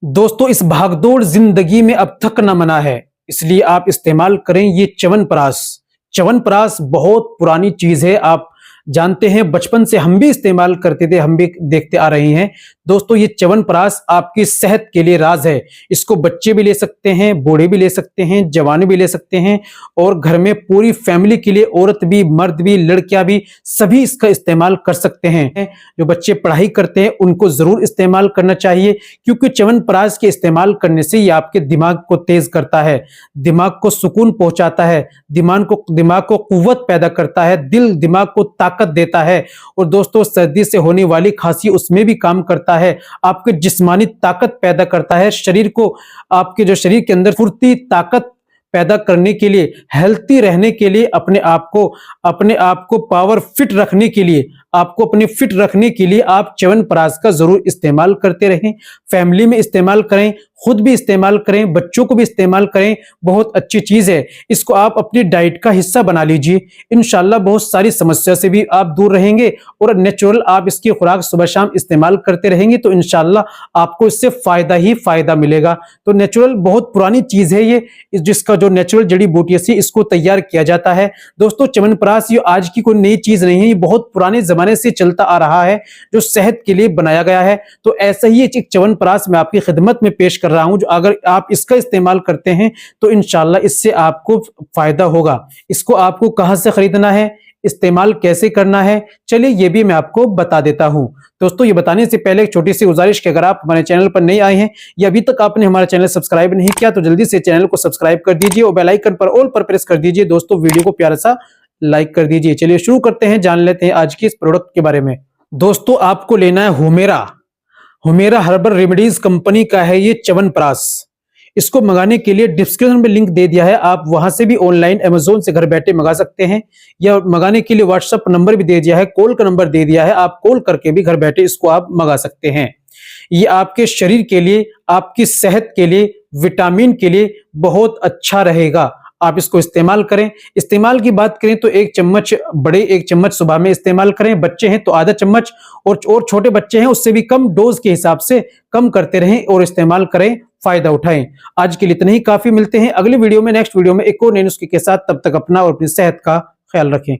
दोस्तों, इस भागदौड़ जिंदगी में अब थक न मना है, इसलिए आप इस्तेमाल करें ये च्यवनप्राश। च्यवनप्राश बहुत पुरानी चीज है, आप जानते हैं, बचपन से हम भी इस्तेमाल करते थे, हम भी देखते आ रहे हैं। दोस्तों, ये च्यवनप्राश आपकी सेहत के लिए राज है। इसको बच्चे भी ले सकते हैं, बूढ़े भी ले सकते हैं, जवान भी ले सकते हैं और घर में पूरी फैमिली के लिए, औरत भी, मर्द भी, लड़कियां भी, सभी इसका इस्तेमाल कर सकते हैं। जो बच्चे पढ़ाई करते हैं उनको जरूर इस्तेमाल करना चाहिए, क्योंकि च्यवनप्राश के इस्तेमाल करने से ये आपके दिमाग को तेज करता है, दिमाग को सुकून पहुंचाता है, दिमाग को कुव्वत पैदा करता है, दिमाग को ताकत देता है। और दोस्तों, सर्दी से होने वाली खांसी उसमें भी काम करता है, आपके जिस्मानी ताकत पैदा करता है, शरीर को, आपके जो शरीर के अंदर फुर्ती, ताकत पैदा करने के लिए, हेल्थी रहने के लिए, अपने आप को पावर फिट रखने के लिए, आपको अपने फिट रखने के लिए आप च्यवनप्राश का जरूर इस्तेमाल करते रहें। फैमिली में इस्तेमाल करें, खुद भी इस्तेमाल करें, बच्चों को भी इस्तेमाल करें। बहुत अच्छी चीज है, इसको आप अपनी डाइट का हिस्सा बना लीजिए। इंशाल्लाह बहुत सारी समस्या से भी आप दूर रहेंगे और नेचुरल आप इसकी खुराक सुबह शाम इस्तेमाल करते रहेंगे तो इंशाल्लाह आपको इससे फायदा ही फायदा मिलेगा। तो नेचुरल बहुत पुरानी चीज है ये, जिसका जो नेचुरल जड़ी बूटियों से इसको तैयार किया जाता है। दोस्तों, च्यवनप्राश ये आज की कोई नई चीज नहीं है, ये बहुत पुराने जमाने से चलता आ रहा है, जो सेहत के लिए बनाया गया है। तो ऐसा ही एक च्यवनप्राश मैं आपकी खिदमत में पेश कर रहा हूं, जो अगर आप इसका इस्तेमाल करते हैं तो इंशाल्लाह इससे आपको फायदा होगा। इसको आपको कहां से खरीदना है, इस्तेमाल कैसे करना है, चलिए ये भी मैं आपको बता देता हूं। दोस्तों, ये बताने से पहले एक छोटी सी गुजारिश कि अगर आप हमारे चैनल पर नए आए हैं या अभी तक आपने हमारा चैनल सब्सक्राइब नहीं किया तो जल्दी से चैनल को सब्सक्राइब कर दीजिए और बेल आइकन पर ऑल पर प्रेस कर दीजिए। दोस्तों, वीडियो को प्यारा सा लाइक कर दीजिए। चलिए शुरू करते हैं, जान लेते हैं आज की इस प्रोडक्ट के बारे में। दोस्तों, आपको लेना है हुमेरा हर्बल रेमेडीज कंपनी का है ये च्यवनप्राश। इसको मंगाने के लिए डिस्क्रिप्शन में लिंक दे दिया है, आप वहां से भी ऑनलाइन अमेज़न से घर बैठे मंगा सकते हैं, या मंगाने के लिए व्हाट्सएप नंबर भी दे दिया है, कॉल का नंबर दे दिया है, आप कॉल करके भी घर बैठे इसको आप मंगा सकते हैं। ये आपके शरीर के लिए, आपकी सेहत के लिए, विटामिन के लिए बहुत अच्छा रहेगा। आप इसको इस्तेमाल करें। इस्तेमाल की बात करें तो एक चम्मच सुबह में इस्तेमाल करें, बच्चे हैं तो आधा चम्मच, और छोटे बच्चे हैं उससे भी कम डोज के हिसाब से कम करते रहें और इस्तेमाल करें, फायदा उठाएं। आज के लिए इतना ही काफी, मिलते हैं अगली वीडियो में, नेक्स्ट वीडियो में एक और नए नुस्खे के साथ। तब तक अपना और अपनी सेहत का ख्याल रखें।